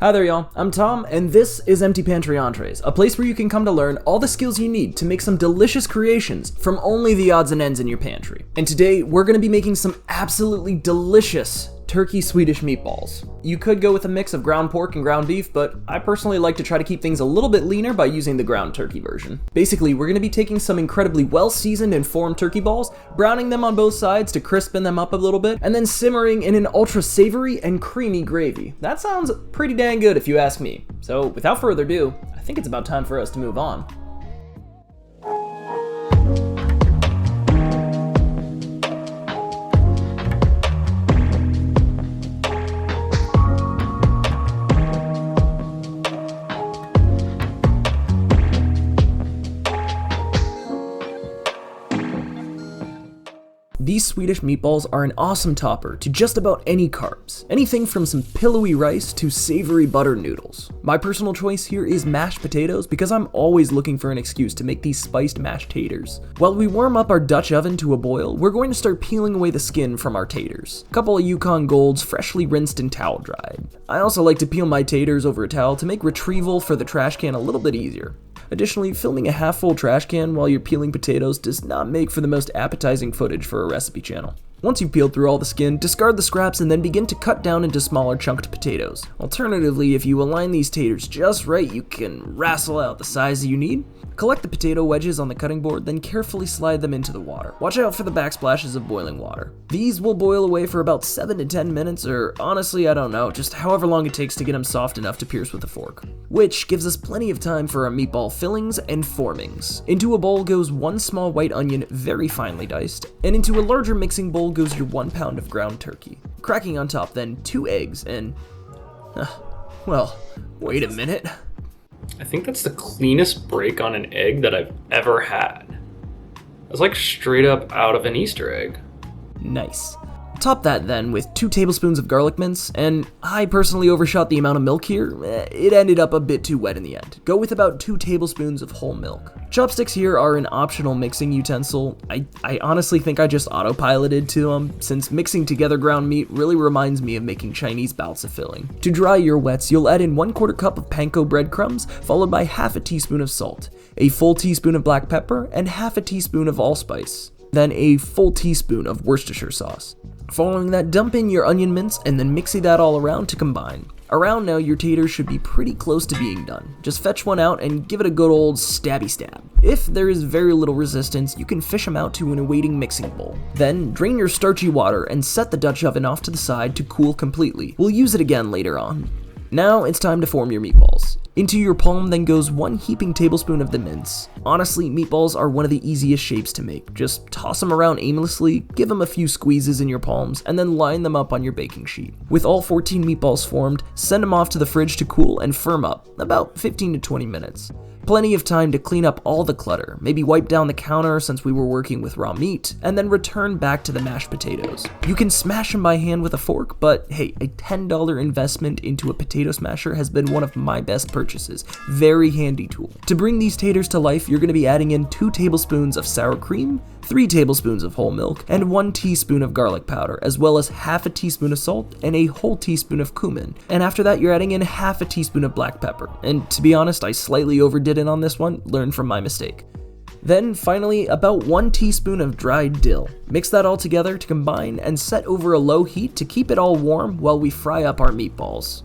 Hi there y'all, I'm Tom, and this is Empty Pantry Entrees, a place where you can come to learn all the skills you need to make some delicious creations from only the odds and ends in your pantry. And today, we're going to be making some absolutely delicious turkey Swedish meatballs. You could go with a mix of ground pork and ground beef, but I personally like to try to keep things a little bit leaner by using the ground turkey version. Basically, we're going to be taking some incredibly well-seasoned and formed turkey balls, browning them on both sides to crispen them up a little bit, and then simmering in an ultra savory and creamy gravy. That sounds pretty dang good if you ask me. So without further ado, I think it's about time for us to move on. These Swedish meatballs are an awesome topper to just about any carbs, anything from some pillowy rice to savory buttered noodles. My personal choice here is mashed potatoes because I'm always looking for an excuse to make these spiced mashed taters. While we warm up our Dutch oven to a boil, we're going to start peeling away the skin from our taters. A couple of Yukon Golds freshly rinsed and towel dried. I also like to peel my taters over a towel to make retrieval for the trash can a little bit easier. Additionally, filming a half-full trash can while you're peeling potatoes does not make for the most appetizing footage for a recipe channel. Once you've peeled through all the skin, discard the scraps and then begin to cut down into smaller chunked potatoes. Alternatively, if you align these taters just right, you can wrestle out the size you need. Collect the potato wedges on the cutting board, then carefully slide them into the water. Watch out for the backsplashes of boiling water. These will boil away for about 7 to 10 minutes, or honestly, I don't know, just however long it takes to get them soft enough to pierce with a fork. Which gives us plenty of time for our meatball fillings and formings. Into a bowl goes 1 small white onion, very finely diced, and into a larger mixing bowl goes your 1 pound of ground turkey. Cracking on top then 2 eggs and... well, wait a minute. I think that's the cleanest break on an egg that I've ever had. It's like straight up out of an Easter egg. Nice. Top that then with 2 tablespoons of garlic mince, and I personally overshot the amount of milk here. It ended up a bit too wet in the end. Go with about 2 tablespoons of whole milk. Chopsticks here are an optional mixing utensil. I honestly think I just autopiloted to them, since mixing together ground meat really reminds me of making Chinese bouts of filling. To dry your wets, you'll add in 1/4 cup of Panko breadcrumbs, followed by half a teaspoon of salt, a full teaspoon of black pepper, and half a teaspoon of allspice. Then a full teaspoon of Worcestershire Sauce. Following that, dump in your onion mince and then mixy that all around to combine. Around now, your taters should be pretty close to being done. Just fetch one out and give it a good old stabby stab. If there is very little resistance, you can fish them out to an awaiting mixing bowl. Then drain your starchy water and set the Dutch oven off to the side to cool completely. We'll use it again later on. Now it's time to form your meatballs. Into your palm then goes 1 heaping tablespoon of the mince. Honestly, meatballs are one of the easiest shapes to make. Just toss them around aimlessly, give them a few squeezes in your palms, and then line them up on your baking sheet. With all 14 meatballs formed, send them off to the fridge to cool and firm up, about 15 to 20 minutes. Plenty of time to clean up all the clutter, maybe wipe down the counter since we were working with raw meat, and then return back to the mashed potatoes. You can smash them by hand with a fork, but hey, a $10 investment into a potato smasher has been one of my best purchases. Very handy tool. To bring these taters to life, you're going to be adding in 2 tablespoons of sour cream, 3 tablespoons of whole milk, and 1 teaspoon of garlic powder, as well as half a teaspoon of salt and a whole teaspoon of cumin. And after that, you're adding in half a teaspoon of black pepper. And to be honest, I slightly overdid it on this one, learned from my mistake. Then finally, about 1 teaspoon of dried dill. Mix that all together to combine and set over a low heat to keep it all warm while we fry up our meatballs.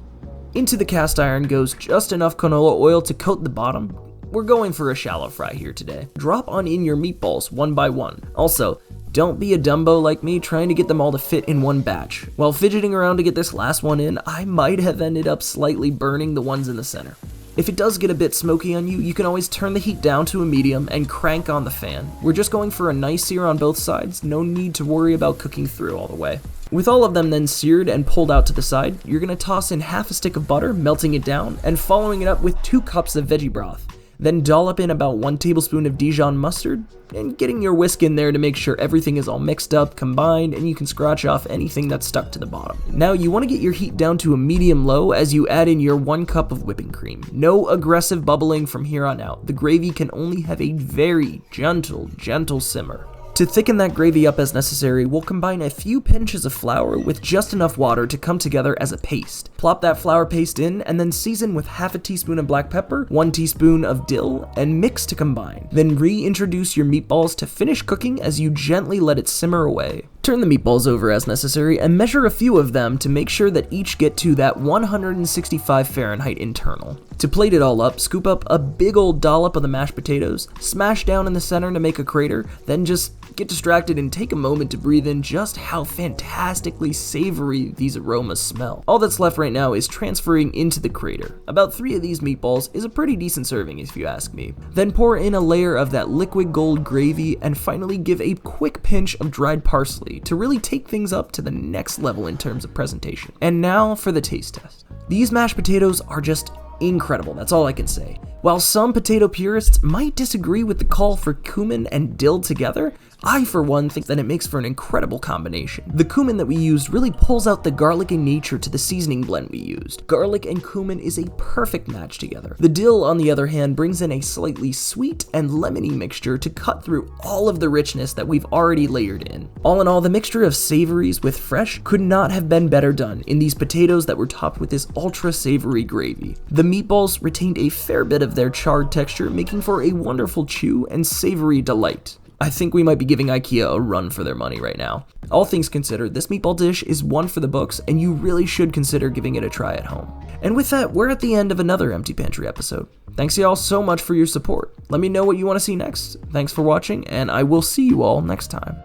Into the cast iron goes just enough canola oil to coat the bottom. We're going for a shallow fry here today. Drop on in your meatballs one by one. Also, don't be a Dumbo like me trying to get them all to fit in one batch. While fidgeting around to get this last one in, I might have ended up slightly burning the ones in the center. If it does get a bit smoky on you, you can always turn the heat down to a medium and crank on the fan. We're just going for a nice sear on both sides, no need to worry about cooking through all the way. With all of them then seared and pulled out to the side, you're going to toss in half a stick of butter, melting it down, and following it up with 2 cups of veggie broth. Then dollop in about 1 tablespoon of Dijon mustard, and getting your whisk in there to make sure everything is all mixed up, combined, and you can scratch off anything that's stuck to the bottom. Now you want to get your heat down to a medium-low as you add in your 1 cup of whipping cream. No aggressive bubbling from here on out. The gravy can only have a very gentle simmer. To thicken that gravy up as necessary, we'll combine a few pinches of flour with just enough water to come together as a paste. Plop that flour paste in and then season with half a teaspoon of black pepper, 1 teaspoon of dill, and mix to combine. Then reintroduce your meatballs to finish cooking as you gently let it simmer away. Turn the meatballs over as necessary and measure a few of them to make sure that each get to that 165 Fahrenheit internal. To plate it all up, scoop up a big old dollop of the mashed potatoes, smash down in the center to make a crater, then just get distracted and take a moment to breathe in just how fantastically savory these aromas smell. All that's left right now is transferring into the crater. About 3 of these meatballs is a pretty decent serving if you ask me. Then pour in a layer of that liquid gold gravy and finally give a quick pinch of dried parsley to really take things up to the next level in terms of presentation. And now for the taste test. These mashed potatoes are just incredible, that's all I can say. While some potato purists might disagree with the call for cumin and dill together, I, for one, think that it makes for an incredible combination. The cumin that we used really pulls out the garlicky nature to the seasoning blend we used. Garlic and cumin is a perfect match together. The dill, on the other hand, brings in a slightly sweet and lemony mixture to cut through all of the richness that we've already layered in. All in all, the mixture of savories with fresh could not have been better done in these potatoes that were topped with this ultra savory gravy. The meatballs retained a fair bit of their charred texture, making for a wonderful chew and savory delight. I think we might be giving IKEA a run for their money right now. All things considered, this meatball dish is one for the books, and you really should consider giving it a try at home. And with that, we're at the end of another Empty Pantry episode. Thanks y'all so much for your support. Let me know what you want to see next. Thanks for watching, and I will see you all next time.